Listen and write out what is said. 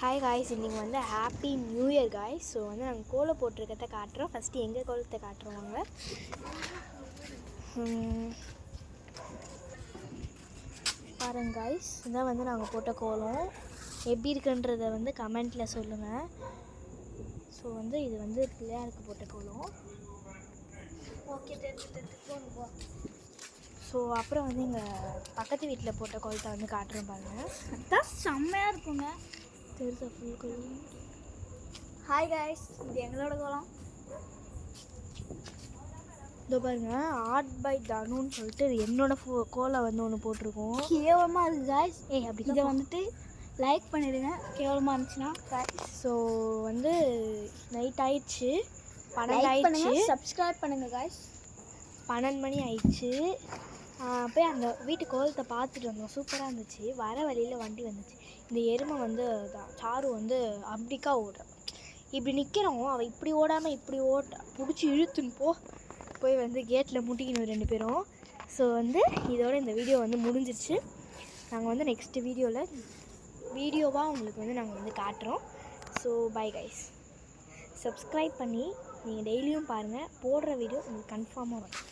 Hi guys, இன்றைக்கி வந்து happy new year guys. So வந்து நாங்கள் கோலம் போட்டிருக்கிறத காட்டுறோம். ஃபஸ்ட்டு எங்கள் கோலத்தை காட்டுறோம். வாங்க. பாருங்க காய்ஸ், இதான் வந்து நாங்கள் போட்ட கோலம். எப்படி இருக்குன்றதை வந்து கமெண்ட்டில் சொல்லுங்கள். ஸோ வந்து இது வந்து பிள்ளையாருக்கு போட்ட கோலம். ஓகே, ஸோ அப்புறம் வந்து எங்கள் பக்கத்து வீட்டில் போட்ட கோலத்தை வந்து காட்டுறோம் பாருங்கள். அதான் செம்மையாக இருக்குங்க. தெரிஞ்ச ஃபுல் கோலம். ஹாய் காய்ஸ், இது எங்களோட கோலம். இதோ பாருங்க, ஆர்ட் பை தனுன்னு சொல்லிட்டு என்னோட கோலம் வந்து ஒன்று போட்டிருக்கோம். கேவலமாக இருக்குது காய்ஸ். அப்படி இதை வந்துட்டு லைக் பண்ணிடுங்க கேவலமாக இருந்துச்சுன்னா. ஸோ வந்து நைட் ஆயிடுச்சு, 12 லைக் ஆயிடுச்சு, பண்ணுங்கள், சப்ஸ்கிரைப் பண்ணுங்கள் காய்ஸ். 12 மணி ஆயிடுச்சு. போய் அந்த வீட்டு கோலத்தை பார்த்துட்டு வந்தோம். சூப்பராக இருந்துச்சு. வர வழியில் வண்டி வந்துச்சு. இந்த எருமை வந்து சாரு வந்து அப்படிக்கா ஓடுறான். இப்படி நிற்கிறோம், அவள் இப்படி ஓடாமல் இப்படி பிடிச்சி இழுத்துன்னு போய் வந்து கேட்டில் முட்டிக்கணும் 2 பேரும். ஸோ வந்து இதோட இந்த வீடியோ வந்து முடிஞ்சிருச்சு. நாங்கள் வந்து நெக்ஸ்ட் வீடியோவாக உங்களுக்கு வந்து நாங்கள் வந்து காட்டுறோம். So bye guys. சப்ஸ்கிரைப் பண்ணி நீங்கள் டெய்லியும் பாருங்கள். போடுற வீடியோ உங்களுக்கு கன்ஃபார்மாக வரும்.